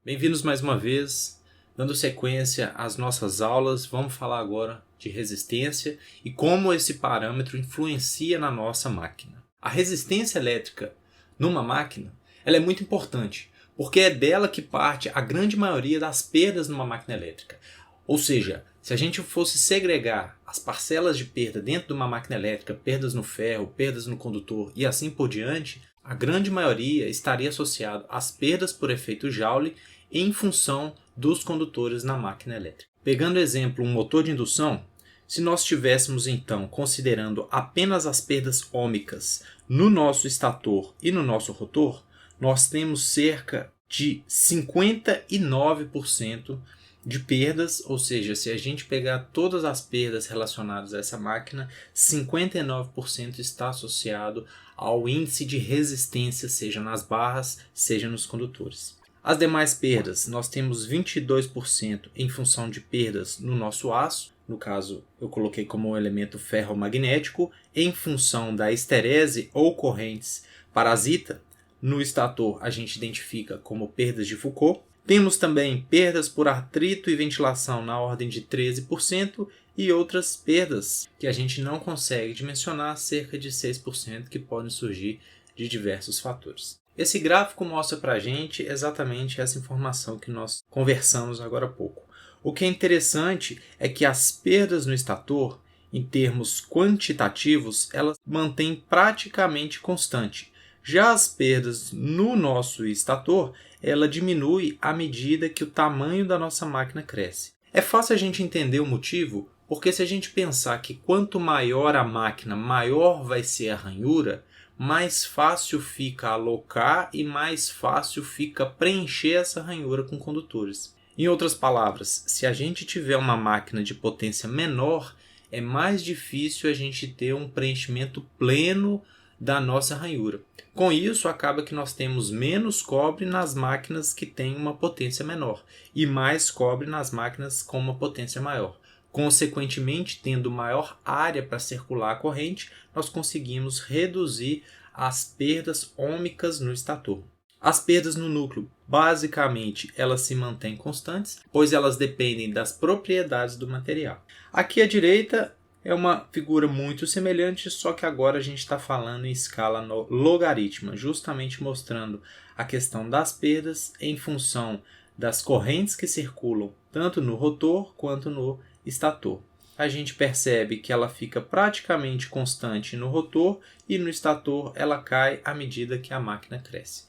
Bem-vindos mais uma vez, dando sequência às nossas aulas, vamos falar agora de resistência e como esse parâmetro influencia na nossa máquina. A resistência elétrica numa máquina ela é muito importante, porque é dela que parte a grande maioria das perdas numa máquina elétrica. Ou seja, se a gente fosse segregar as parcelas de perda dentro de uma máquina elétrica, perdas no ferro, perdas no condutor e assim por diante, a grande maioria estaria associado às perdas por efeito Joule em função dos condutores na máquina elétrica. Pegando exemplo um motor de indução, se nós estivéssemos então considerando apenas as perdas ômicas no nosso estator e no nosso rotor, nós temos cerca de 59% de perdas, ou seja, se a gente pegar todas as perdas relacionadas a essa máquina, 59% está associado ao índice de resistência, seja nas barras, seja nos condutores. As demais perdas, nós temos 22% em função de perdas no nosso aço, no caso eu coloquei como elemento ferromagnético, em função da esterese ou correntes parasita, no estator a gente identifica como perdas de Foucault. Temos também perdas por atrito e ventilação na ordem de 13% e outras perdas que a gente não consegue dimensionar, cerca de 6%, que podem surgir de diversos fatores. Esse gráfico mostra para a gente exatamente essa informação que nós conversamos agora há pouco. O que é interessante é que as perdas no estator, em termos quantitativos, elas mantêm praticamente constante. Já as perdas no nosso estator, ela diminui à medida que o tamanho da nossa máquina cresce. É fácil a gente entender o motivo, porque se a gente pensar que quanto maior a máquina, maior vai ser a ranhura, mais fácil fica alocar e mais fácil fica preencher essa ranhura com condutores. Em outras palavras, se a gente tiver uma máquina de potência menor, é mais difícil a gente ter um preenchimento pleno da nossa ranhura. Com isso, acaba que nós temos menos cobre nas máquinas que têm uma potência menor e mais cobre nas máquinas com uma potência maior. Consequentemente, tendo maior área para circular a corrente, nós conseguimos reduzir as perdas ômicas no estator. As perdas no núcleo, basicamente, elas se mantêm constantes, pois elas dependem das propriedades do material. Aqui à direita é uma figura muito semelhante, só que agora a gente está falando em escala logarítmica, justamente mostrando a questão das perdas em função das correntes que circulam tanto no rotor quanto no estator. A gente percebe que ela fica praticamente constante no rotor e no estator ela cai à medida que a máquina cresce.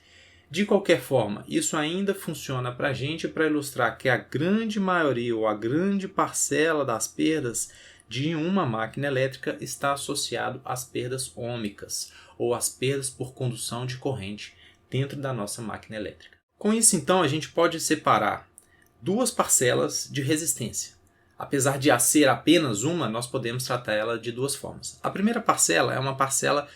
De qualquer forma, isso ainda funciona para a gente para ilustrar que a grande maioria ou a grande parcela das perdas de uma máquina elétrica está associado às perdas ômicas ou às perdas por condução de corrente dentro da nossa máquina elétrica. Com isso, então, a gente pode separar duas parcelas de resistência. Apesar de ser apenas uma, nós podemos tratar ela de duas formas. A primeira parcela é uma parcela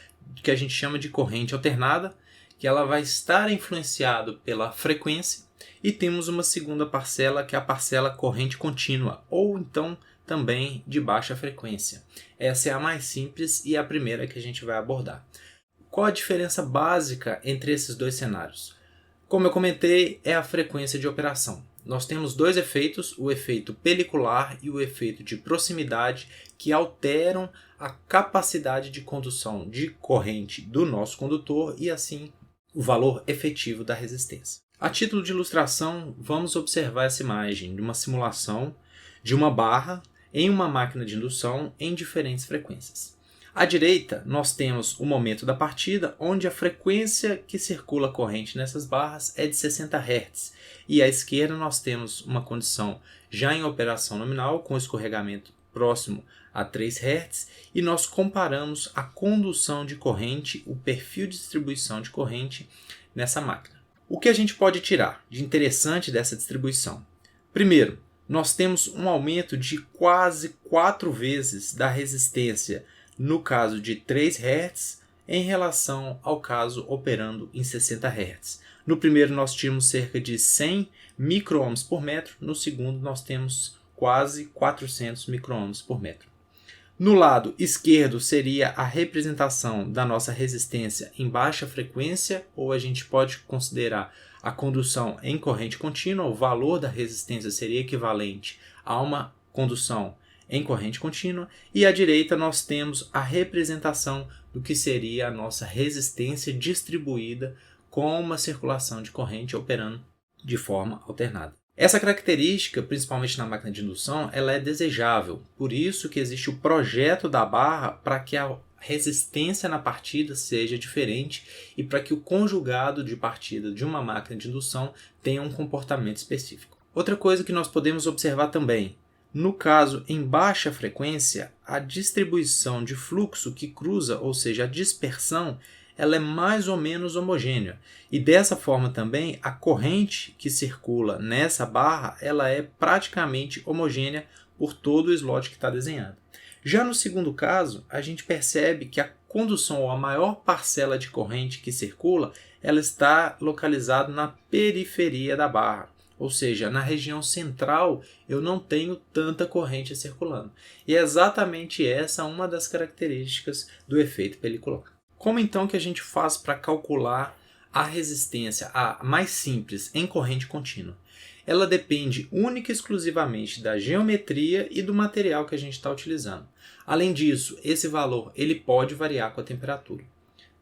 que a gente chama de corrente alternada, que ela vai estar influenciada pela frequência, e temos uma segunda parcela, que é a parcela corrente contínua, ou então também de baixa frequência. Essa é a mais simples e a primeira que a gente vai abordar. Qual a diferença básica entre esses dois cenários? Como eu comentei, é a frequência de operação. Nós temos dois efeitos, o efeito pelicular e o efeito de proximidade, que alteram a capacidade de condução de corrente do nosso condutor e assim o valor efetivo da resistência. A título de ilustração, vamos observar essa imagem de uma simulação de uma barra em uma máquina de indução em diferentes frequências. À direita, nós temos o momento da partida, onde a frequência que circula a corrente nessas barras é de 60 Hz. E à esquerda, nós temos uma condição já em operação nominal, com escorregamento próximo a 3 Hz, e nós comparamos a condução de corrente, o perfil de distribuição de corrente nessa máquina. O que a gente pode tirar de interessante dessa distribuição? Primeiro, nós temos um aumento de quase 4 vezes da resistência no caso de 3 Hz em relação ao caso operando em 60 Hz. No primeiro nós tínhamos cerca de 100 microohms por metro, no segundo nós temos quase 400 microohms por metro. No lado esquerdo seria a representação da nossa resistência em baixa frequência, ou a gente pode considerar a condução em corrente contínua, o valor da resistência seria equivalente a uma condução em corrente contínua, e à direita nós temos a representação do que seria a nossa resistência distribuída com uma circulação de corrente operando de forma alternada. Essa característica, principalmente na máquina de indução, ela é desejável, por isso que existe o projeto da barra para que a resistência na partida seja diferente e para que o conjugado de partida de uma máquina de indução tenha um comportamento específico. Outra coisa que nós podemos observar também, no caso em baixa frequência, a distribuição de fluxo que cruza, ou seja, a dispersão, ela é mais ou menos homogênea. E dessa forma também, a corrente que circula nessa barra, ela é praticamente homogênea por todo o slot que está desenhado. Já no segundo caso, a gente percebe que a condução ou a maior parcela de corrente que circula, ela está localizada na periferia da barra. Ou seja, na região central eu não tenho tanta corrente circulando. E é exatamente essa uma das características do efeito pelicular. Como então que a gente faz para calcular a resistência, a mais simples, em corrente contínua? Ela depende única e exclusivamente da geometria e do material que a gente está utilizando. Além disso, esse valor ele pode variar com a temperatura.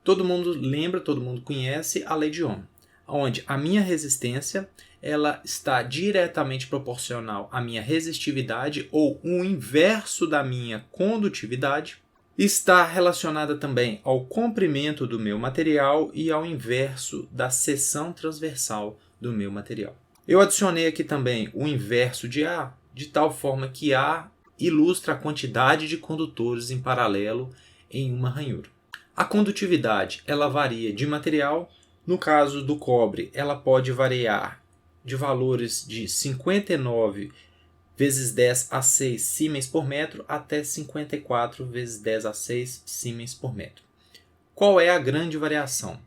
Todo mundo lembra, todo mundo conhece a lei de Ohm, onde a minha resistência ela está diretamente proporcional à minha resistividade ou o inverso da minha condutividade. Está relacionada também ao comprimento do meu material e ao inverso da seção transversal do meu material. Eu adicionei aqui também o inverso de A, de tal forma que A ilustra a quantidade de condutores em paralelo em uma ranhura. A condutividade ela varia de material. No caso do cobre, ela pode variar de valores de 59 vezes 10 a 6 siemens por metro até 54 vezes 10 a 6 siemens por metro. Qual é a grande variação?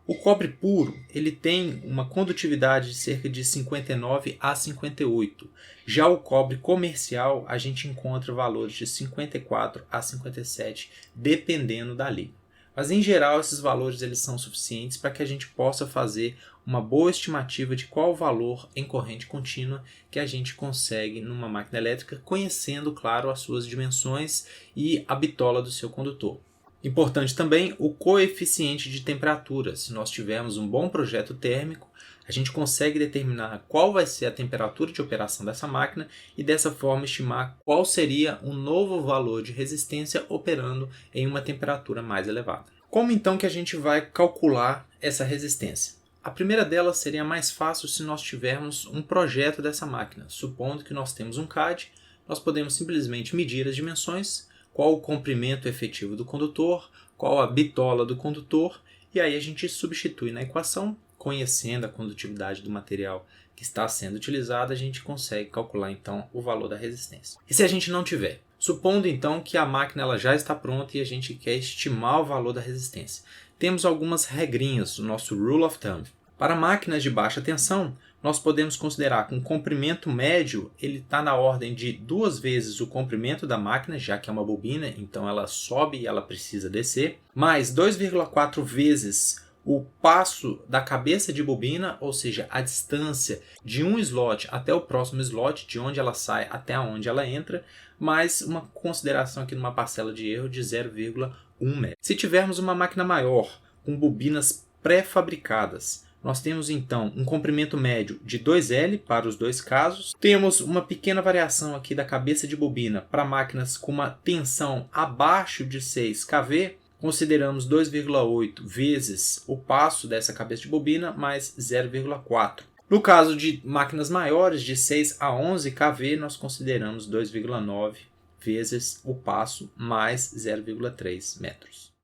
O cobre puro ele tem uma condutividade de cerca de 59 a 58. Já o cobre comercial a gente encontra valores de 54 a 57, dependendo da liga. Mas em geral esses valores eles são suficientes para que a gente possa fazer uma boa estimativa de qual o valor em corrente contínua que a gente consegue numa máquina elétrica, conhecendo, claro, as suas dimensões e a bitola do seu condutor. Importante também o coeficiente de temperatura. Se nós tivermos um bom projeto térmico, a gente consegue determinar qual vai ser a temperatura de operação dessa máquina e dessa forma estimar qual seria um novo valor de resistência operando em uma temperatura mais elevada. Como então que a gente vai calcular essa resistência? A primeira delas seria mais fácil se nós tivermos um projeto dessa máquina. Supondo que nós temos um CAD, nós podemos simplesmente medir as dimensões, qual o comprimento efetivo do condutor, qual a bitola do condutor, e aí a gente substitui na equação, conhecendo a condutividade do material que está sendo utilizado, a gente consegue calcular então o valor da resistência. E se a gente não tiver? Supondo então que a máquina ela já está pronta e a gente quer estimar o valor da resistência. Temos algumas regrinhas, o nosso rule of thumb. Para máquinas de baixa tensão, nós podemos considerar que um comprimento médio ele está na ordem de 2 vezes o comprimento da máquina, já que é uma bobina, então ela sobe e ela precisa descer, mais 2,4 vezes o passo da cabeça de bobina, ou seja, a distância de um slot até o próximo slot, de onde ela sai até onde ela entra, mais uma consideração aqui numa parcela de erro de 0,1 metro. Se tivermos uma máquina maior, com bobinas pré-fabricadas, nós temos então um comprimento médio de 2L para os dois casos. Temos uma pequena variação aqui da cabeça de bobina para máquinas com uma tensão abaixo de 6 kV. Consideramos 2,8 vezes o passo dessa cabeça de bobina mais 0,4. No caso de máquinas maiores, de 6 a 11 kV, nós consideramos 2,9 vezes o passo mais 0,3 metros.